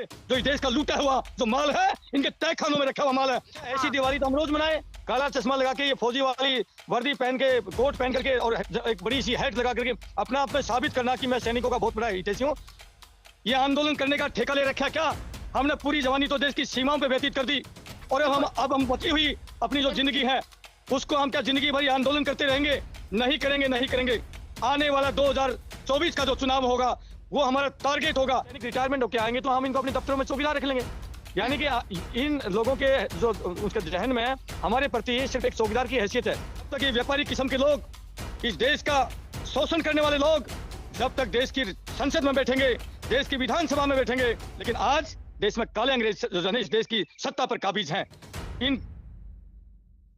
जो इस देश का लूटा हुआ जो माल है, इनके तय खानों में रखा हुआ माल है। ऐसी दिवाली तो हम रोज मनाए, काला चश्मा लगा के, ये फौजी वाली वर्दी पहन के, कोट पहन करके और एक बड़ी सी हैट लगा करके अपना आप में साबित करना कि मैं सैनिकों का बहुत बड़ा हितैषी हूँ। ये आंदोलन करने का ठेका ले रखा क्या? हमने पूरी जवानी तो देश की सीमाओं पे व्यतीत कर दी और अब हम बची हुई अपनी जो जिंदगी है उसको हम क्या जिंदगी भर आंदोलन करते रहेंगे? नहीं करेंगे, नहीं करेंगे। आने वाला 2024 का जो चुनाव होगा वो हमारा टारगेट होगा। रिटायरमेंट होकर आएंगे तो हम इनको अपने दफ्तरों में चौकीदार रख लेंगे। यानी कि इन लोगों के जो उसके जहन में हमारे प्रति सिर्फ एक चौकीदार की हैसियत है। जब तक ये व्यापारी किस्म के लोग, इस देश का शोषण करने वाले लोग जब तक देश की संसद में बैठेंगे, देश की विधानसभा में बैठेंगे, लेकिन आज देश में काले अंग्रेज जो इस देश की सत्ता पर काबिज हैं।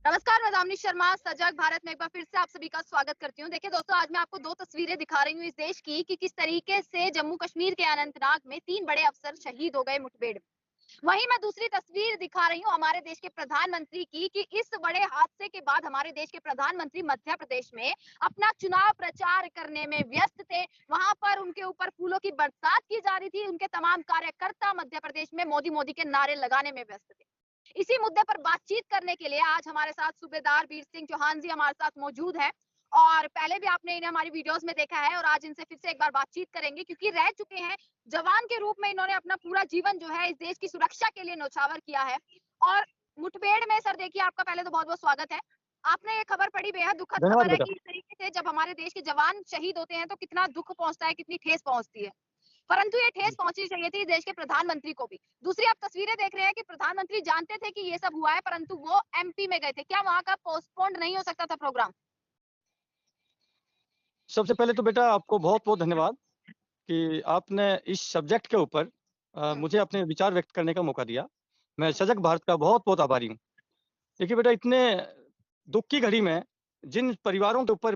नमस्कार, मैं दामिनी शर्मा सजग भारत में एक बार फिर से आप सभी का स्वागत करती हूँ। देखिए दोस्तों, आज मैं आपको दो तस्वीरें दिखा रही हूँ इस देश की कि किस तरीके से जम्मू कश्मीर के अनंतनाग में 3 बड़े अफसर शहीद हो गए मुठभेड़ में। वहीं मैं दूसरी तस्वीर दिखा रही हूँ हमारे देश के प्रधानमंत्री की कि इस बड़े हादसे के बाद हमारे देश के प्रधानमंत्री मध्य प्रदेश में अपना चुनाव प्रचार करने में व्यस्त थे। वहां पर उनके ऊपर फूलों की बरसात की जा रही थी। उनके तमाम कार्यकर्ता मध्य प्रदेश में मोदी मोदी के नारे लगाने में व्यस्त थे। इसी मुद्दे पर बातचीत करने के लिए आज हमारे साथ सूबेदार वीर सिंह चौहान जी हमारे साथ मौजूद है और पहले भी आपने इन्हें हमारी वीडियोस में देखा है और आज इनसे फिर से एक बार बातचीत करेंगे क्योंकि रह चुके हैं जवान के रूप में। इन्होंने अपना पूरा जीवन जो है इस देश की सुरक्षा के लिए न्यौछावर किया है। और मुठभेड़ में सर देखिए, आपका पहले तो बहुत बहुत स्वागत है। आपने ये खबर पढ़ी, बेहद दुखद खबर है कि इस तरीके से जब हमारे देश के जवान शहीद होते हैं तो कितना दुख पहुंचता है, कितनी ठेस पहुंचती है। परंतु ये ठेस पहुंचनी चाहिए थी देश के प्रधानमंत्री को भी। दूसरी आप तस्वीरें देख रहे हैं कि प्रधानमंत्री जानते थे कि ये सब हुआ है परंतु वो एमपी में गए थे। क्या वहां का पोस्टपोन्ड नहीं हो सकता था प्रोग्राम? सबसे पहले तो बेटा आपको बहुत बहुत धन्यवाद कि आपने इस सब्जेक्ट के ऊपर मुझे अपने विचार व्यक्त करने का मौका दिया। मैं सजग भारत का बहुत बहुत आभारी हूँ। देखिए बेटा, इतने दुख की घड़ी में जिन परिवारों के ऊपर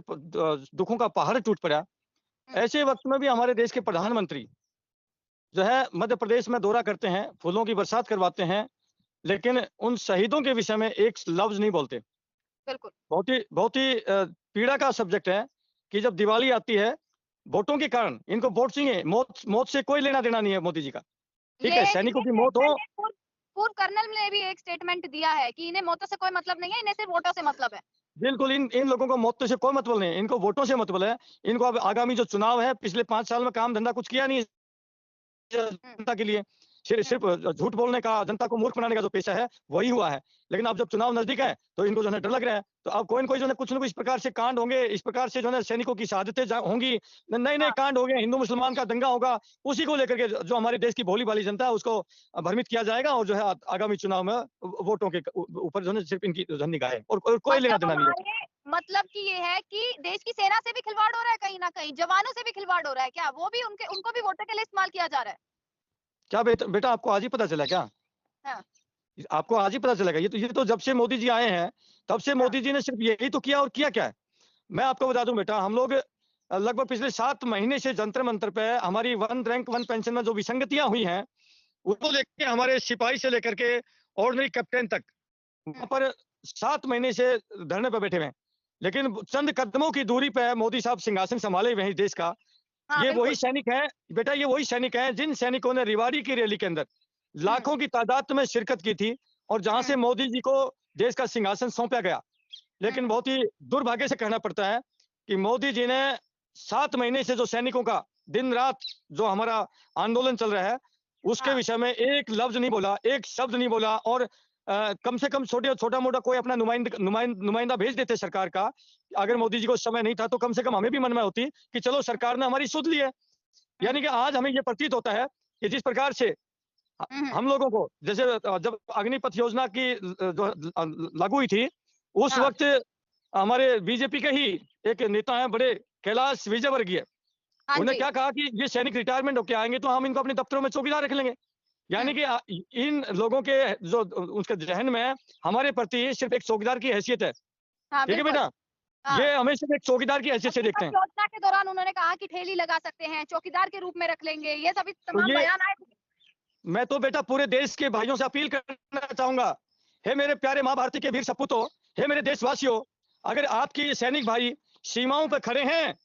दुखों का पहाड़ टूट पड़ा, ऐसे वक्त में भी हमारे देश के प्रधानमंत्री जो है मध्य प्रदेश में दौरा करते हैं, फूलों की बरसात करवाते हैं, लेकिन उन शहीदों के विषय में एक लफ्ज नहीं बोलते। बिल्कुल बहुत ही पीड़ा का सब्जेक्ट है कि जब दिवाली आती है, वोटों के कारण इनको वोट चाहिए, मौत से कोई लेना देना नहीं है मोदी जी का। ठीक है, सैनिकों की मौत हो। पूर्व कर्नल ने भी एक स्टेटमेंट दिया है कि इन्हें मौतों से कोई मतलब नहीं है, इन्हें सिर्फ वोटों से मतलब है। बिल्कुल, इन लोगों को मौतों से कोई मतलब नहीं है, इनको वोटों से मतलब है। इनको अब आगामी जो चुनाव है, पिछले 5 साल में काम धंधा कुछ किया नहीं जनता के लिए, सिर्फ झूठ बोलने का, जनता को मूर्ख बनाने का जो पेशा है वही हुआ है। लेकिन अब जब चुनाव नजदीक है तो इनको जो है डर लग रहा है, तो अब कोई न कोई जो है कुछ न कुछ इस प्रकार से कांड होंगे, इस प्रकार से जो है सैनिकों की शहादतें होंगी, नए नए कांड होंगे, हिंदू मुसलमान का दंगा होगा, उसी को लेकर के जो हमारे देश की भोली भाली जनता है उसको भ्रमित किया जाएगा और जो है आगामी चुनाव में वोटों के ऊपर जो है सिर्फ इनकी निगाह है और कोई लेना देना नहीं है। मतलब कि ये है कि देश की सेना से भी खिलवाड़ हो रहा है, कहीं ना कहीं जवानों से भी खिलवाड़ हो रहा है। क्या वो भी उनको भी वोटर के लिए इस्तेमाल किया जा रहा है? क्या बेटा आपको आज ही पता चला क्या? हाँ। आपको आज ही पता चलेगा? ये तो जब से मोदी जी आए हैं तब से मोदी जी ने सिर्फ यही तो किया, और किया क्या है मैं आपको बता दूं बेटा। हम लोग लगभग पिछले 7 महीने से जंतर मंतर पे हमारी 1 रैंक 1 पेंशन में जो विसंगतियां हुई हैं उसको लेकर हमारे सिपाही से लेकर के ऑर्डिनरी कैप्टन तक वहां पर 7 महीने से धरने पर बैठे हुए हैं। लेकिन चंद कदमों की दूरी पे मोदी साहब सिंहासन संभाले हुए हैं इस देश का। ये वही सैनिक है बेटा, ये वही सैनिक है जिन सैनिकों ने रेवाड़ी की रैली के अंदर लाखों की तादाद में शिरकत की थी और जहां से मोदी जी को देश का सिंहासन सौंपा गया। लेकिन बहुत ही दुर्भाग्य से कहना पड़ता है कि मोदी जी ने 7 महीने से जो सैनिकों का दिन रात जो हमारा आंदोलन चल रहा है उसके विषय में एक लफ्ज नहीं बोला, एक शब्द नहीं बोला। और कम से कम छोटा मोटा कोई अपना नुमाइंदा भेज देते सरकार का। अगर मोदी जी को समय नहीं था तो कम से कम हमें भी मन में होती कि चलो सरकार ने हमारी सुध ली है। यानी कि आज हमें ये प्रतीत होता है कि जिस प्रकार से हम लोगों को, जैसे जब अग्निपथ योजना की जो लागू हुई थी उस वक्त हमारे बीजेपी के ही एक नेता हैं बड़े, कैलाश विजयवर्गीय, उन्हें क्या कहा कि ये सैनिक रिटायरमेंट होके आएंगे तो हम इनको अपने दफ्तरों में चौकीदार रख लेंगे। यानी कि इन लोगों के जो उनके जहन में हमारे प्रति सिर्फ एक चौकीदार की हैसियत है। ठीक है बेटा, ये हमें सिर्फ एक चौकीदार की हैसियत से देखते हैं। योजना के दौरान उन्होंने कहा कि ठेली लगा सकते हैं, चौकीदार के रूप में रख लेंगे, ये सभी तमाम बयान आए। मैं तो बेटा पूरे देश के भाइयों से अपील करना चाहूंगा, हे मेरे प्यारे माँ भारती के वीर सपूतों, हे मेरे देशवासियों, अगर आपकी सैनिक भाई सीमाओं पर खड़े हैं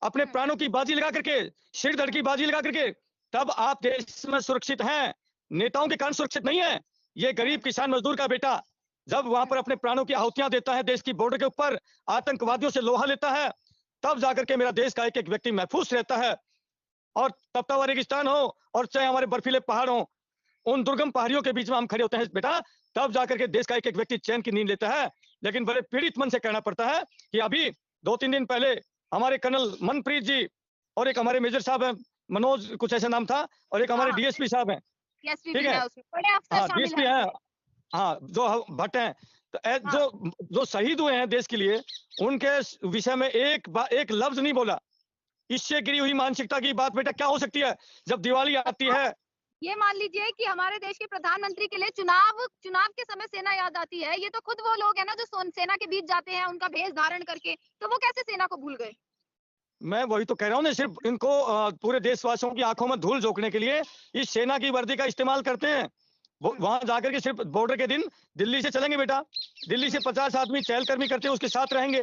अपने प्राणों की बाजी लगा करके, सिर धड़ की बाजी लगा करके, तब आप देश में सुरक्षित हैं। नेताओं के कारण सुरक्षित नहीं है। ये गरीब किसान मजदूर का बेटा जब वहां पर अपने प्राणों की आहुतियां देता है, देश की बॉर्डर के ऊपर आतंकवादियों से लोहा लेता है, तब जाकर के मेरा देश का एक एक व्यक्ति महफूज रहता है। और तपता हुआ रेगिस्तान हो और चाहे हमारे बर्फीले पहाड़ हो, उन दुर्गम पहाड़ियों के बीच में हम खड़े होते हैं बेटा, तब जाकर के देश का एक एक व्यक्ति चैन की नींद लेता है। लेकिन बड़े पीड़ित मन से कहना पड़ता है कि अभी 2-3 दिन पहले हमारे कर्नल मनप्रीत जी और एक हमारे मेजर साहब हैं, मनोज कुछ ऐसा नाम था, और एक हमारे हाँ, डीएसपी साहब हैं, डीएसपी ठीक भी है? है उसमें, बड़े अफसर हाँ, शामिल डीएसपी हैं हैं, उसमें। हाँ, जो भट्ट हैं। तो हाँ, जो शहीद हुए हैं देश के लिए, उनके विषय में एक लफ्ज नहीं बोला। इससे गिरी हुई मानसिकता की बात बेटा क्या हो सकती है? जब दिवाली आती अच्छा, है, ये मान लीजिए कि हमारे देश के प्रधानमंत्री के लिए चुनाव चुनाव के समय सेना याद आती है। ये तो खुद वो लोग हैं ना जो सेना के बीच जाते हैं उनका भेष धारण करके, तो वो कैसे सेना को भूल गए? मैं वही तो कह रहा हूँ ना, सिर्फ इनको पूरे देशवासियों की आंखों में धूल झोंकने के लिए इस सेना की वर्दी का इस्तेमाल करते हैं। वो हम्म, वहां जाकर के सिर्फ बॉर्डर के दिन दिल्ली से चलेंगे बेटा, दिल्ली से 50 आदमी चहलकदमी करते हुए उसके साथ रहेंगे,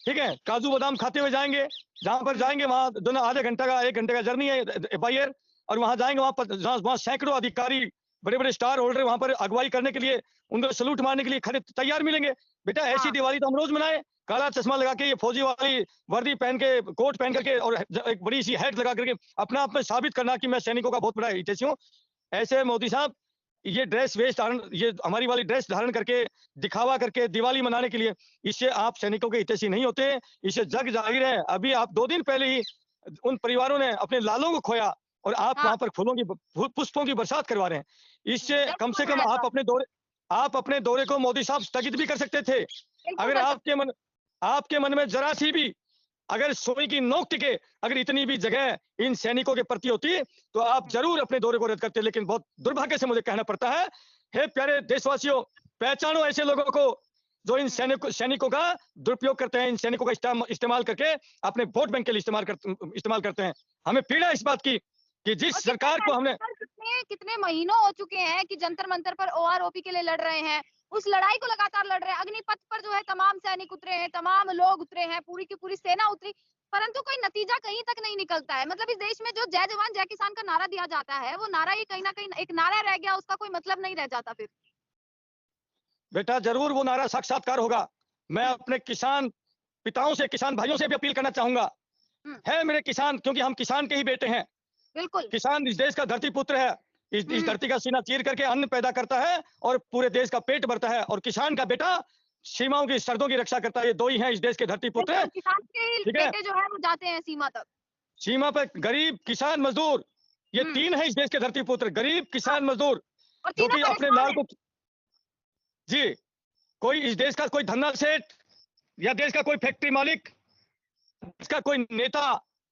ठीक है? काजू बादाम खाते हुए जाएंगे, जहां पर हम्म, जाएंगे वहां दोनों आधे घंटे का 1 घंटे का जर्नी है बाई एयर, और वहां जाएंगे, वहां सैकड़ों अधिकारी, बड़े बड़े स्टार होल्डर वहां पर अगुवाई करने के लिए, उनको सलूट मारने के लिए खड़े तैयार मिलेंगे। बेटा ऐसी हाँ, दिवाली तो हम रोज मनाए, काला चश्मा लगा के, ये फौजी वाली वर्दी पहन के, कोट पहन करके, और एक बड़ी सी हैट लगा करके अपना आप में साबित करना कि मैं सैनिकों का बहुत बड़ा हितैषी हूँ। ऐसे मोदी साहब, ये ड्रेस वेश धारण, ये हमारी वाली ड्रेस धारण करके दिखावा करके दिवाली मनाने के लिए, इससे आप सैनिकों के हितैषी नहीं होते। इससे जग जाहिर है, अभी आप 2 दिन पहले ही उन परिवारों ने अपने लालों को खोया, और आप हाँ, वहां पर फूलों की पुष्पों की बरसात करवा रहे हैं। इससे कम बिल्कुल से कम है ऐसा, आप अपने दौरे को मोदी साहब स्थगित भी कर सकते थे। बिल्कुल अगर कर सकते आपके मन में जरा सी भी अगर सुई की नोक टिके, अगर इतनी भी जगह इन सैनिकों के प्रति होती, तो आप हैं। जरूर अपने दौरे को रद्द करते। लेकिन बहुत दुर्भाग्य से मुझे कहना पड़ता है, हे प्यारे देशवासियों, पहचानो ऐसे लोगों को जो इन हुँ, सैनिकों का दुरुपयोग करते हैं, इन सैनिकों का इस्तेमाल करके अपने वोट बैंक के लिए इस्तेमाल करते हैं। हमें पीड़ा है इस बात की कि जिस और कितने सरकार को टाइम हमने, पर कितने कितने महीनों हो चुके हैं कि जंतर-मंतर पर ओआरओपी के लिए लड़ रहे हैं। उस लड़ाई को लगातार लड़ रहे हैं। अग्निपथ पर जो है तमाम सैनिक उतरे हैं, तमाम लोग उतरे हैं, पूरी की पूरी सेना उतरी, परंतु कोई नतीजा कहीं तक नहीं निकलता है। मतलब इस देश में जो जय जवान जय किसान का नारा दिया जाता है, वो नारा ही कहीं न कहीं एक नारा रह गया, उसका कोई मतलब नहीं रह जाता फिर। बेटा जरूर वो नारा साक्षात्कार होगा। मैं हुँ, अपने किसान पिताओं से, किसान भाइयों से भी अपील करना चाहूंगा, हुँ, है मेरे किसान, क्योंकि हम किसान के ही बेटे हैं। बिल्कुल। किसान इस देश का धरती पुत्र है। इस हुँ, धरती का सीना चीर करके अन्न पैदा करता है और पूरे देश का पेट भरता है, और किसान का बेटा सीमाओं की, सरहदों की रक्षा करता है। ये 2 ही हैं इस देश के धरती पुत्र, बिल्कुल, किसान के ही ठीक है? बेटे जो है वो जाते हैं सीमा तक। सीमा पर गरीब, किसान, मजदूर, ये हुँ, 3 हैं इस देश के धरती पुत्र, गरीब, हाँ, किसान, मजदूर, और जो तीनों कि अपने परेशान लाल हैं। को, जी, कोई इस देश का कोई धन्ना सेठ या देश का कोई फैक्ट्री मालिक, इसका कोई नेता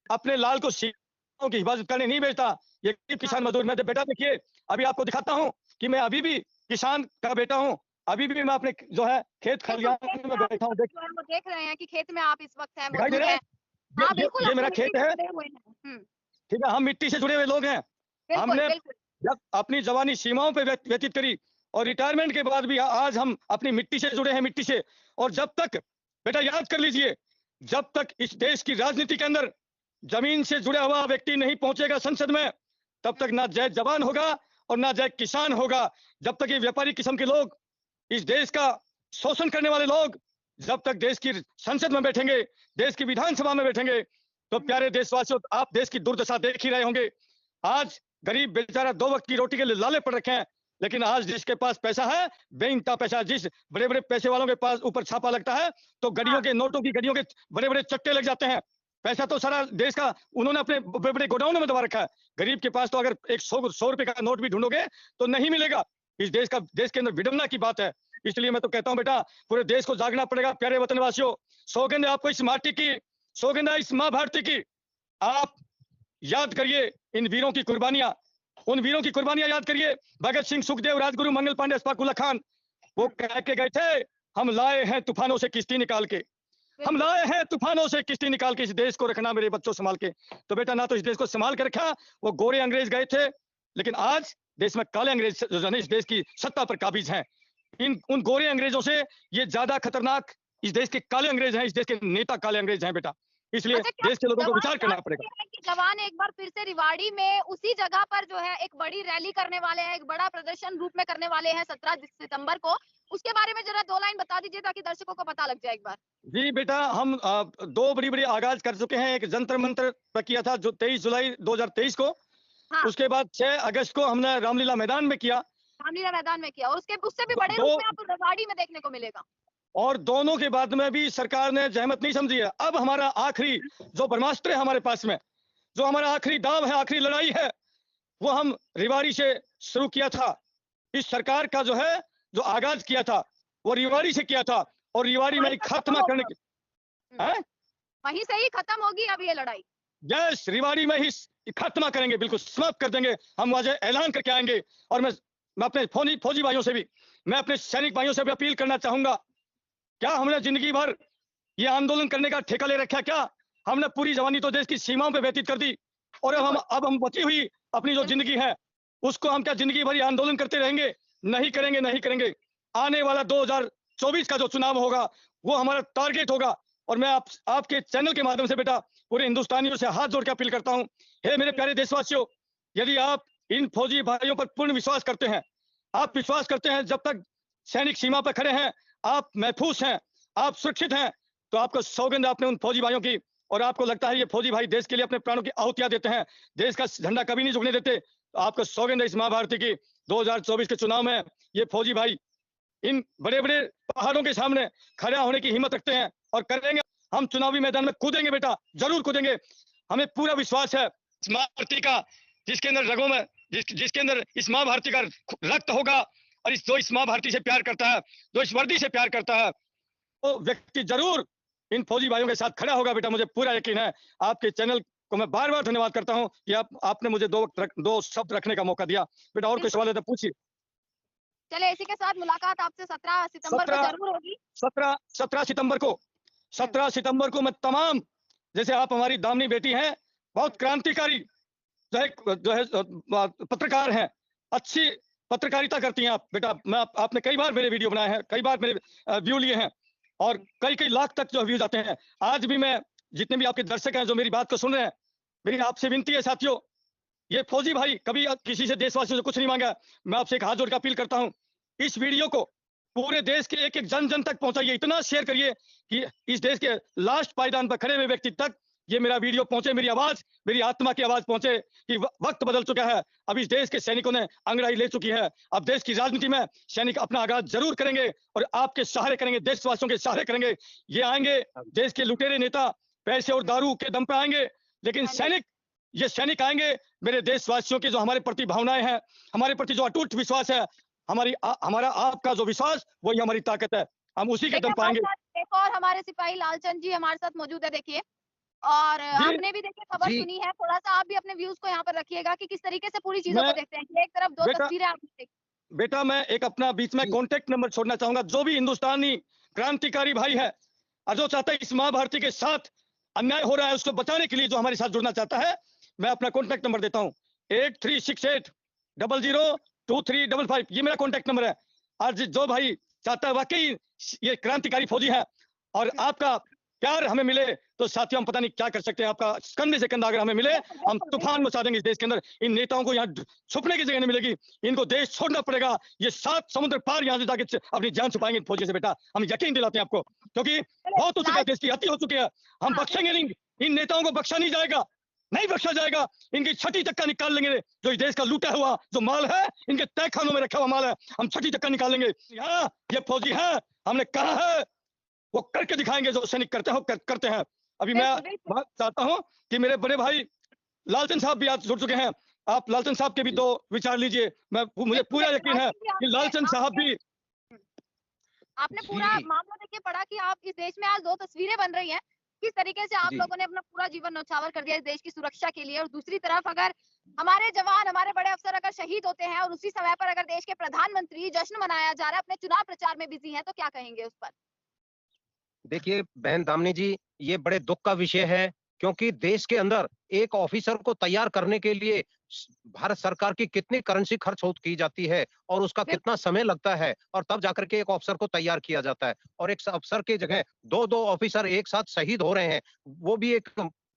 अपने लाल को सीमाओं की हिफाजत करने नहीं भेजता। ये गरीब हाँ, किसान मजदूर, मैं तो बेटा देखिए, अभी आपको दिखाता हूँ कि मैं अभी भी किसान का बेटा हूँ। अभी भी मैं अपने जो है खेत बिल्कुल खलिहान खेत में में आप इस बैठा हूँ, वक़्त जो है वो देख रहे हैं कि खेत में आप इस वक़्त हैं, दिखाई दे मौजूद रहा है? हैं। हाँ, बिल्कुल ये अपनी मेरा मिट्टी खेत से है, जुड़े हुए हैं। हुँ, ठीक है? हम मिट्टी से जुड़े हुए लोग हैं। बिल्कुल, हमने बिल्कुल। जब अपनी जवानी सीमाओं पे व्यतीत करी, और रिटायरमेंट के बाद भी आज हम अपनी मिट्टी से जुड़े हैं, मिट्टी से। और जब तक, बेटा याद कर लीजिए, जब तक इस देश की राजनीति के अंदर जमीन से जुड़ा हुआ व्यक्ति नहीं पहुंचेगा संसद में, तब हुँ, तक ना जय जवान होगा और ना जय किसान होगा। जब तक ये व्यापारी किस्म के लोग, इस देश का शोषण करने वाले लोग, जब तक देश की संसद में बैठेंगे, देश की विधानसभा में बैठेंगे, तो हुँ, प्यारे देशवासियों, आप देश की दुर्दशा देख ही रहे होंगे। आज गरीब बेचारा 2 वक्त की रोटी के लिए लाले पड़ रखे हैं, लेकिन आज जिसके पास पैसा है, बेइंतहा पैसा, जिस बड़े-बड़े पैसे वालों के पास ऊपर छापा लगता है, तो हाँ, गड़ियों के, नोटों की गड़ियों के बड़े-बड़े चट्टे लग जाते हैं। पैसा तो सारा देश का उन्होंने अपने बड़े-बड़े गोडाउनों में दबा रखा है। गरीब के पास तो अगर एक 100 रुपए का नोट भी ढूंढोगे, तो नहीं मिलेगा। देश के अंदर विडंबना की बात है। इसलिए मैं तो कहता हूं बेटा, पूरे देश को जागना पड़ेगा। प्यारे वतनवासियों, सौगंध है आपको इस माटी की, सौगंध है इस माँ भारती की। आप याद करिए इन वीरों की कुर्बानियां, उन वीरों की कुर्बानियां याद करिए। भगत सिंह, सुखदेव, राजगुरु, मंगल पांडे, अशफाक उल्लाह खान, वो हुँ, कह के गए थे, हम लाए हैं तूफानों से किश्ती निकाल के, हम बिल्कुल। लाए हैं तूफानों से किश्ती निकाल के, इस देश को रखना मेरे बच्चों संभाल के। तो बेटा ना तो इस देश को संभाल के रखा, वो गोरे अंग्रेज गए थे, लेकिन आज देश में काले अंग्रेज जो है ना, इस देश की सत्ता पर काबिज हैं। इन उन गोरे अंग्रेजों से ये ज्यादा खतरनाक इस देश के काले अंग्रेज हैं, इस देश के नेता काले अंग्रेज हैं बेटा। इसलिए अच्छा, क्या देश के लोगों को जवान विचार करना बात पड़ेगा। ये है कि जवान एक बार फिर से रिवाड़ी में उसी जगह पर जो है एक बड़ी रैली करने वाले हैं, एक बड़ा प्रदर्शन रूप में करने वाले हैं 17 सितंबर को। उसके बारे में जरा 2 लाइन बता दीजिए ताकि दर्शकों को पता लग जाए एक बार। जी बेटा, हम 2 बड़ी-बड़ी आगाज़ कर चुके हैं। एक जंतर-मंतर पे किया था जो 23 जुलाई 2023 को। हाँ, उसके बाद 6 अगस्त को हमने रामलीला मैदान में किया। रामलीला मैदान में किया और उसके उससे भी बड़े 2 रूप में आपको रेवाड़ी में देखने को मिलेगा। और दोनों के बाद में भी सरकार ने जहमत नहीं समझी है। अब हमारा आखिरी जो ब्रह्मास्त्र है हमारे पास में, जो हमारा आखिरी दाँव है, आखिरी लड़ाई है, वो हम रेवाड़ी से शुरू किया था। इस सरकार का जो है, जो आगाज़ किया था, वो रेवाड़ी से किया था और रेवाड़ी में वहीं ही पर खत्म खात्मा करने होगी की अब। हैं? वहीं से ही खत्म होगी अब ये लड़ाई। यस, रेवाड़ी में ही खात्मा करेंगे, बिल्कुल समाप्त कर देंगे। हम आज ऐलान करके आएँगे और मैं अपने फौजी भाइयों से भी, मैं अपने सैनिक भाइयों से भी अपील करना चाहूँगा, क्या हमने ज़िंदगी भर ये आंदोलन करने का ठेका ले रखा है क्या? हमने पूरी जवानी तो देश की सीमाओं पे व्यतीत कर दी और बिल्कुल, अब हम बची हुई अपनी जो बिल्कुल। ज़िंदगी है, उसको हम क्या ज़िंदगी भर ये आंदोलन करते रहेंगे? नहीं करेंगे, नहीं करेंगे। आने वाला 2024 का जो चुनाव होगा, वो हमारा टारगेट होगा और मैं आपके चैनल के माध्यम से बेटा पूरे हिंदुस्तानियों से हाथ जोड़ के अपील करता हूँ, हे मेरे प्यारे देशवासियों, यदि आप इन फौजी भाइयों पर पूर्ण विश्वास करते हैं, आप विश्वास करते हैं जब तक सैनिक सीमा पर खड़े हैं, आप महफूज़ हैं, आप सुरक्षित हैं, तो आपको सौगंध आपने उन फौजी भाइयों की और आपको लगता है ये फौजी भाई देश के लिए अपने प्राणों की आहुतियां देते हैं, देश का झंडा कभी नहीं झुकने देते, तो आपको सौगंध है इस माँ भारती की 2024 के चुनाव में ये फौजी भाई इन बड़े-बड़े पहाड़ों के सामने खड़ा होने की हिम्मत रखते हैं और करेंगे। हम चुनावी मैदान में कूदेंगे बेटा, जरूर कूदेंगे। हमें पूरा विश्वास है इस माँ भारती का, जिसके अंदर रगों में जिसके अंदर इस माँ भारती का रक्त होगा और इस माँ भारती से प्यार करता है, जो इस वर्दी से प्यार करता है, वो व्यक्ति जरूर इन फौजी भाइयों के साथ खड़ा होगा बेटा, मुझे पूरा यकीन है। आपके चैनल को मैं बार-बार धन्यवाद करता हूं कि आपने मुझे 2 शब्द रखने का मौका दिया। बेटा और कोई बिल्कुल, सवाल है तो पूछिए। चलिए इसी के साथ मुलाकात आपसे 17 सितंबर को 17 ज़रूर होगी। 17 17 सितंबर को हुँ, 17 सितंबर को मैं तमाम, जैसे आप हमारी दामनी बेटी हैं, हुँ, बहुत क्रांतिकारी जो है पत्रकार हैं, अच्छी पत्रकारिता करती हैं आप बेटा। आपने कई बार मेरे वीडियो बनाए हैं, कई बार मेरे व्यू लिए हैं और हुँ, कई-कई लाख तक जो व्यूज़ आते हैं। आज भी मैं जितने भी आपके दर्शक हैं जो मेरी बात को सुन रहे हैं, मेरी आपसे विनती है साथियों, ये फौजी भाई कभी किसी से देशवासियों से कुछ नहीं माँगा। मैं आपसे एक हाथ जोड़ के अपील करता हूँ, इस वीडियो को पूरे देश के एक-एक जन-जन तक पहुँचाइए, इतना शेयर करिए कि इस देश के लास्ट पायदान पर खड़े हुए व्यक्ति तक ये मेरा वीडियो पहुँचे, मेरी आवाज़, मेरी आत्मा की आवाज़ पहुँचे कि वक़्त बदल चुका है। अब इस देश के सैनिकों ने अंगड़ाई ले चुकी है। अब देश की राजनीति में सैनिक अपना आगाज़ ज़रूर करेंगे और आपके सहारे करेंगे, देशवासियों के सहारे करेंगे। ये आएँगे, देश के लुटेरे नेता पैसे और दारू के दम पे आएँगे, लेकिन हाँ जी। ये सैनिक आएँगे मेरे देशवासियों की जो हमारे प्रति भावनाएँ हैं, हमारे प्रति जो अटूट विश्वास है, हमारा आपका जो विश्वास वही हमारी ताकत है। हम उसी के देखिए दम पे हमारे आएँगे। साथ एक और हमारे सिपाही लालचंद जी हमारे साथ मौजूद है देखिए और जी, आपने भी देखिए खबर जी, सुनी है, थोड़ा-सा आप भी अपने व्यूज़ को यहाँ पर रखिएगा कि किस तरीके से पूरी चीज़ों को मैं देखते हैं कि एक तरफ 2 बेटा तस्वीरें आपने देखी। बेटा मैं एक अपना बीच में जी, कॉन्टैक्ट नंबर छोड़ना चाहूँगा, जो भी हिंदुस्तानी क्रांतिकारी भाई है और जो चाहता है इस माँ भारती के साथ अन्याय हो रहा है, उसको बचाने के लिए जो हमारे साथ जुड़ना चाहता है, मैं अपना कॉन्टैक्ट नंबर देता हूँ, 8368 002355 ये मेरा कॉन्टैक्ट नंबर है। आज जो भाई चाहता है वाक़ई ये क्रांतिकारी फौजी है और हुँ, आपका प्यार हमें मिले, तो साथियों हम पता नहीं क्या कर सकते हैं। आपका कंधे से कंधा अगर हमें मिले, बिल्कुल, हम बिल्कुल, तूफ़ान बिल्कुल। मचा देंगे इस देश के अंदर। इन नेताओं को यहाँ छुपने की जगह नहीं मिलेगी। इनको देश छोड़ना पड़ेगा। ये 7 समुद्र पार यहाँ से जाके अपनी जान छुपाएँगे इन फौजियों से बेटा। हम यकीन दिलाते हैं आपको, क्योंकि चलिए बहुत हो चुका है, लाल देश की अति हो चुकी है। हम हाँ, बख्शेंगे नहीं, इन नेताओं को बख्शा नहीं जाएगा, नहीं बख्शा जाएगा। इनकी छठी तक का निकाल लेंगे, जो इस देश का लूटा हुआ जो माल है, इनके तहखानों में रखा हुआ माल है, हम छठी तक का निकालेंगे। यहाँ ये फौजी हैं, हमने कहा है, वो करके दिखाएँगे जो सैनिक करते हो करते हैं। अभी मैं बिल्कुल, बिल्कुल। बात चाहता हूँ कि मेरे बड़े भाई लालचंद साहब भी आज जुड़ चुके हैं। आप लालचंद साहब के भी जी, 2 विचार लीजिए। मुझे बिल्कुल, पूरा देखिए यकीन है लालचंद जी कि लालचंद साहब आपने भी आपने पूरा जी, मामला देखिए पढ़ा कि आप इस देश में आज 2 तस्वीरें बन रही हैं। किस तरीके से आप जी। लोगों ने अपना पूरा जीवन न्यौछावर कर दिया इस देश की सुरक्षा के लिए और दूसरी तरफ अगर हमारे जवान, हमारे बड़े अफ़सर अगर शहीद होते हैं और उसी समय पर अगर देश के प्रधानमंत्री जश्न मनाया जा रहा है, अपने चुनाव प्रचार में बिज़ी हैं, तो क्या कहेंगे उस पर? देखिए, बहन दामिनी जी, ये बड़े दुःख का विषय है क्योंकि देश के अंदर एक ऑफिसर को तैयार करने के लिए भारत सरकार की कितनी करेंसी खर्च हो की जाती है और उसका बिल्कुल। कितना समय लगता है और तब जाकर के एक अफसर को तैयार किया जाता है और एक अफसर की जगह 2-2 ऑफिसर एक साथ शहीद हो रहे हैं। वो भी एक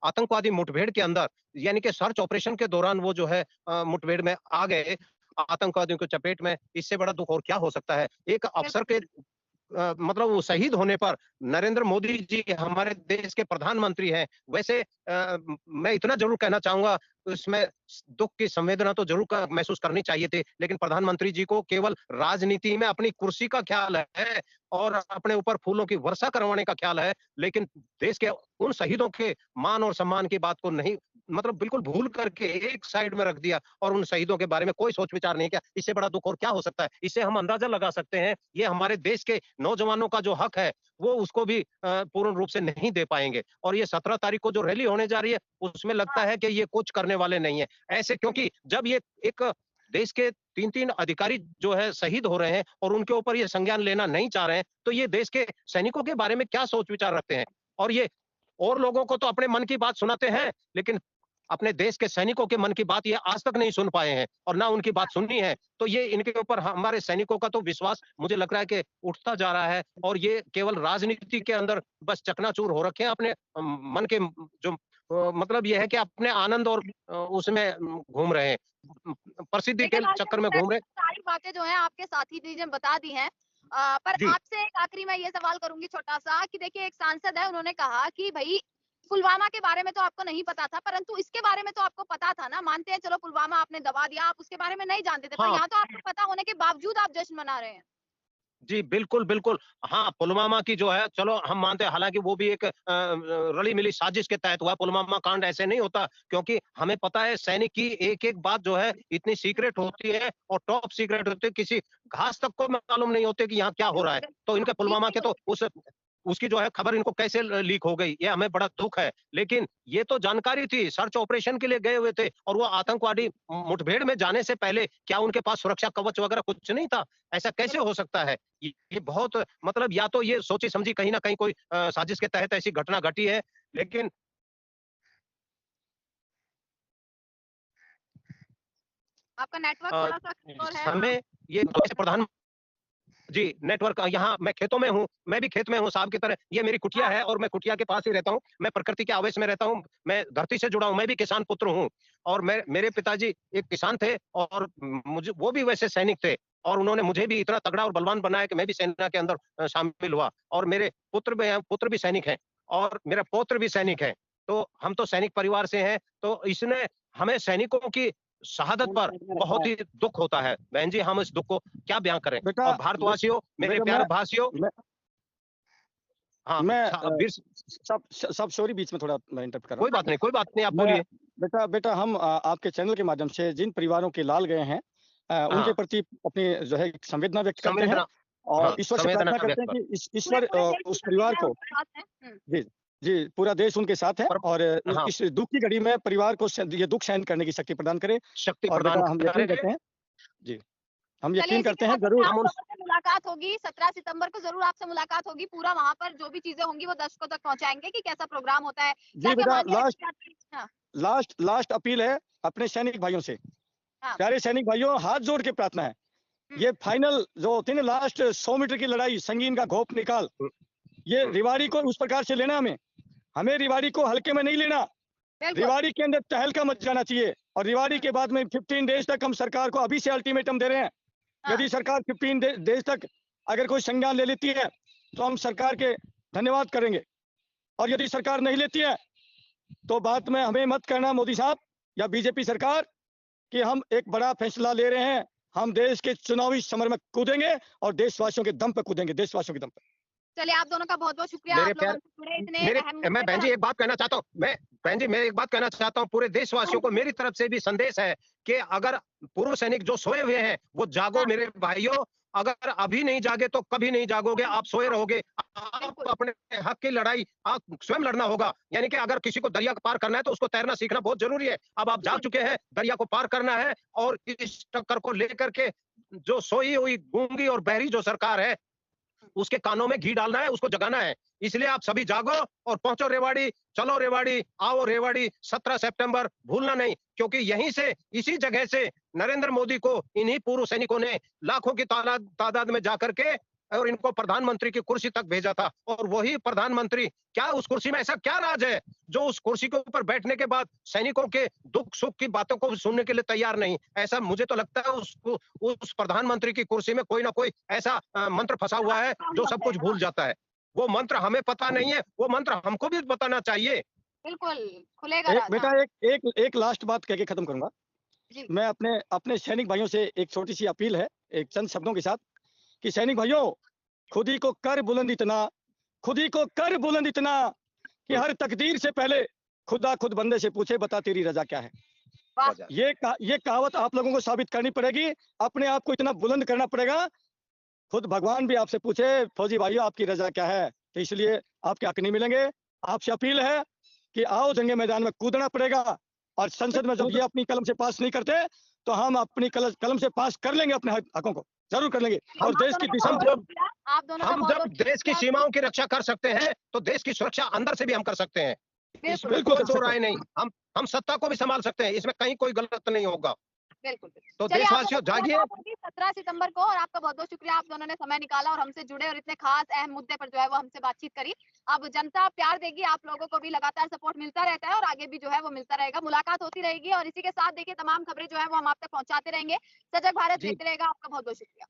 आतंकवादी मुठभेड़ के अंदर, यानी कि सर्च ऑपरेशन के दौरान वो जो है मुठभेड़ में आ गए, आतंकवादियों की चपेट में। इससे बड़ा दुःख और क्या हो सकता है? एक अफसर बिल्कुल। के मतलब वो शहीद होने पर नरेंद्र मोदी जी हमारे देश के प्रधानमंत्री हैं। वैसे मैं इतना ज़रूर कहना चाहूँगा, उसमें दुःख की संवेदना तो ज़रूर महसूस करनी चाहिए थी, लेकिन प्रधानमंत्री जी को केवल राजनीति में अपनी कुर्सी का ख़्याल है और अपने ऊपर फूलों की वर्षा करवाने का ख़्याल है, लेकिन देश के उन शहीदों के मान और सम्मान की बात को नहीं, मतलब बिल्कुल भूल करके एक साइड में रख दिया और उन शहीदों के बारे में कोई सोच विचार नहीं किया। इससे बड़ा दुःख और क्या हो सकता है? इससे हम अंदाज़ा लगा सकते हैं, ये हमारे देश के नौजवानों का जो हक है, वो उसको भी पूर्ण रूप से नहीं दे पाएँगे और ये 17 तारीख को जो रैली होने जा रही है, उसमें लगता हाँ। है कि ये कुछ करने वाले नहीं हैं। ऐसे क्योंकि जब ये एक देश के 3-3 अधिकारी जो है शहीद हो रहे हैं और उनके ऊपर ये संज्ञान लेना नहीं चाह रहे हैं, तो ये देश के सैनिकों के बारे में क्या सोच विचार रखते हैं? और ये और लोगों को तो अपने मन की बात सुनाते हैं, लेकिन अपने देश के सैनिकों के मन की बात ये आज तक नहीं सुन पाए हैं और ना उनकी बात सुननी है। तो ये इनके ऊपर हमारे सैनिकों का तो विश्वास मुझे लग रहा है कि उठता जा रहा है और ये केवल राजनीति के अंदर बस चकनाचूर हो रखे हैं अपने मन के जो मतलब ये है कि अपने आनंद और उसमें घूम रहे हैं। प्रसिद्धि देखिए, के वाक़ई चक्कर में मुझे घूम लगता रहे है सारी बातें जो हैं आपके साथी जी ने बता दी हैं। पर जी। आपसे एक आखिरी मैं ये सवाल करूँगी छोटा-सा कि देखिए एक सांसद है उन्होंने कहा कि भई पुलवामा के बारे में तो आपको नहीं पता था, परंतु इसके बारे में तो आपको पता था ना। मानते हैं चलो पुलवामा आपने दबा दिया, आप उसके बारे में नहीं जानते थे, पर हाँ। यहाँ तो आपको पता होने के बावजूद आप जश्न मना रहे हैं। जी, बिल्कुल, बिल्कुल। हाँ, पुलवामा की जो है चलो हम मानते हैं, हालाँकि वो भी एक रली-मिली साजिश के तहत हुआ। पुलवामा कांड ऐसे नहीं होता, क्योंकि हमें पता है सैनिक की एक-एक बात जो है इतनी सीक्रेट होती है और टॉप सीक्रेट होती है, किसी घास तक को मालूम नहीं होती कि यहाँ क्या हो रहा है। बिल्कुल, तो बिल्कुल। हाँ, इनके लीक पुलवामा नहीं के तो होती। उसकी जो है खबर इनको कैसे लीक हो गई, ये हमें बड़ा दुःख है। लेकिन ये तो जानकारी थी, सर्च ऑपरेशन के लिए गए हुए थे और वो आतंकवादी मुठभेड़ में जाने से पहले क्या उनके पास सुरक्षा कवच वगैरह कुछ नहीं था? ऐसा कैसे हो सकता है? ये बहुत, मतलब या तो ये सोची-समझी कहीं न कहीं कोई साजिश के तहत ऐसी घटना घटी है, लेकिन आपका नेटवर्क अ, थोड़ा-सा कमज़ोर है। हाँ। समय ये जैसे प्रधान जी, नेटवर्क यहाँ मैं खेतों में हूँ, मैं भी खेत में हूँ साहब की तरह। ये मेरी कुटिया हाँ, है और मैं कुटिया के पास ही रहता हूँ। मैं प्रकृति के आवेश में रहता हूँ। मैं धरती से जुड़ा हूँ, मैं भी किसान पुत्र हूँ और मेरे पिताजी एक किसान थे और मुझे वो भी वैसे सैनिक थे और उन्होंने मुझे भी इतना तगड़ा और बलवान बनाया कि मैं भी सेना के अंदर शामिल हुआ और मेरे पुत्र भी सैनिक हैं और मेरा पौत्र भी सैनिक है। तो हम तो सैनिक परिवार से हैं, तो इसने हमें सैनिकों की शहादत पर बहुत ही दुःख होता है। बहन जी, हम इस दुःख को क्या बयाँ करें? बेटा और बे, भारतवासियों, मेरे बेटा प्यारे भाषियों, मैं हाँ, मैं वीर सब सॉरी, बीच में थोड़ा मैं इंटरप्ट कर रहा हाँ जी। कोई बात नहीं, आप हूँ। मैं बोलिए। बेटा बेटा हम आपके चैनल के माध्यम से जिन परिवारों के लाल गए हैं, उनके हाँ, प्रति अपनी जो है संवेदना व्यक्त करते हैं संवेदना और हाँ, ईश्वर से संवेदना प्रार्थना करते व्यक्त हैं कर कि पूरे ईश्वर पूरे देश की उस परिवार संवेदनाएँ को, उनके साथ हैं। हुँ। जी, जी, पूरा देश उनके साथ है पर और हाँ, इस दुःख की घड़ी में परिवार को ये दुःख सहन करने की शक्ति प्रदान करे। शक्ति और प्रदान बेटा हम यकीन करे। करते हैं, जी, हम चलिए यकीन इसी के करते साथ हैं देखिए ज़रूर। आप हम उन लोगों से मुलाकात होगी 17 सितंबर को ज़रूर आपसे मुलाकात होगी। पूरा वहाँ पर जो भी चीज़ें होंगी वो दर्शकों तक पहुँचाएँगे कि कैसा प्रोग्राम होता है, जी क्या-क्या बेटा, मान्यता दी जाती है। हाँ, लास्ट अपील है अपने सैनिक भाइयों से। हाँ। प्यारे सैनिक भाइयों, हाथ जोड़ के प्रार्थना है, हुँ, ये फाइनल जो होती है ना, लास्ट 100 मीटर की लड़ाई, संगीन का घोप निकाल, हुँ, ये हुँ, रिवाड़ी को उस प्रकार से लेना हमें। हमें रिवाड़ी को हल्के में नहीं लेना। बिल्कुल। रिवाड़ी के अंदर तहलका मच जाना चाहिए और रिवाड़ी हुँ, के बाद में 15 डेज़ तक हम सरकार को अभी से अल्टीमेटम दे रहे हैं। हाँ, यदि सरकार 15 डेज़ तक अगर कोई संज्ञान ले लेती है, तो हम सरकार के धन्यवाद करेंगे और यदि सरकार नहीं लेती है, तो बाद में हमें मत कहना मोदी साहब या बीजेपी सरकार कि हम एक बड़ा फैसला ले रहे हैं। हम देश के चुनावी समर में कूदेंगे और देशवासियों के दम पे कूदेंगे, देशवासियों के दम पे। चलिए आप दोनों का बहुत-बहुत शुक्रिया मेरे आप लोग प्यारे हमसे जुड़े इतने मेरे अहम मैं मुद्दे बहन पर जी हम एक बात कहना चाहता हूँ, मैं बहन जी मैं एक बात कहना चाहता हूँ, पूरे हाँ देशवासियों को जी, मेरी तरफ से भी संदेश है कि अगर पूर्व सैनिक जो सोए हुए हैं, वो जागो हाँ, मेरे भाइयों, अगर अभी नहीं जागे तो कभी नहीं जागोगे, आप सोए रहोगे। बिल्कुल। आपको अपने हक की लड़ाई आप स्वयं लड़ना होगा। यानी कि अगर किसी को दरिया पार करना है तो उसको तैरना सीखना बहुत ज़रूरी है। अब आप जाग बिल्कुल, चुके हैं, दरिया को पार करना है और इस टक्कर को लेकर के जो सोई हुई गूंगी और बहरी जो सरकार है, उसके कानों में घी डालना है, उसको जगाना है। इसलिए आप सभी जागो और पहुंचो रेवाड़ी, चलो रेवाड़ी, आओ रेवाड़ी, 17 सितंबर भूलना नहीं, क्योंकि यहीं से, इसी जगह से नरेंद्र मोदी को इन्हीं पूर्व सैनिकों ने लाखों की तादाद में जाकर के और इनको प्रधानमंत्री की कुर्सी तक भेजा था। और वही प्रधानमंत्री, क्या उस कुर्सी में ऐसा क्या राज है जो उस कुर्सी के ऊपर बैठने के बाद सैनिकों के दुख सुख की बातों को सुनने के लिए तैयार नहीं? ऐसा मुझे तो लगता है उस प्रधानमंत्री की कुर्सी में कोई ना कोई ऐसा मंत्र फंसा हुआ है जो सब कुछ भूल जाता है। वो मंत्र हमें पता नहीं है, वो मंत्र हमको भी बताना चाहिए। बिल्कुल, खुलेगा एक बेटा, राज। एक लास्ट बात कह के खत्म करूंगा। जी। मैं अपने अपने सैनिक भाइयों से एक छोटी सी अपील है, एक चंद शब्दों के साथ, कि सैनिक भाइयों, खुद ही को कर बुलंद इतना, खुद ही को कर बुलंद इतना कि हर तकदीर से पहले खुदा खुद बंदे से पूछे, बता तेरी रजा क्या है। वाह! ये कहावत आप लोगों को साबित करनी पड़ेगी, अपने आप को इतना बुलंद करना पड़ेगा, खुद भगवान भी आपसे पूछे, फौजी भाइयों आपकी रजा क्या है। तो इसलिए आपके हक नहीं मिलेंगे। आपसे अपील है कि आओ, जंगे मैदान में कूदना पड़ेगा, और संसद में जब ये अपनी कलम से पास नहीं करते, तो हम अपनी कलम से पास कर लेंगे, अपने हकों को जरूर कर लेंगे, और देश की दिशा आप दोनों का हम बहुत जब देश की सीमाओं की रक्षा कर सकते हैं, तो देश की सुरक्षा अंदर से भी हम कर सकते हैं। इसमें बिल्कुल कोई कर दो सकते राय नहीं। हम सत्ता को भी संभाल सकते हैं, इसमें कहीं कोई गलत नहीं होगा। बिल्कुल। तो चलिए, आप देशवासियों दोनों जागिए। मुलाकात होगी 17 सितंबर को, और आपका बहुत-बहुत शुक्रिया, आप दोनों ने समय निकाला और हमसे जुड़े और इतने खास अहम मुद्दे पर जो है वो हमसे बातचीत करी। अब जनता प्यार देगी, आप लोगों को भी लगातार सपोर्ट मिलता रहता है और आगे भी जो है वो मिलता रहेगा। मुलाकात होती रहेगी और इसी के साथ देखिए तमाम खबरें जो है वो हम आप तक पहुँचाते रहेंगे। सजग भारत जी। देखते रहेगा। आपका बहुत-बहुत शुक्रिया।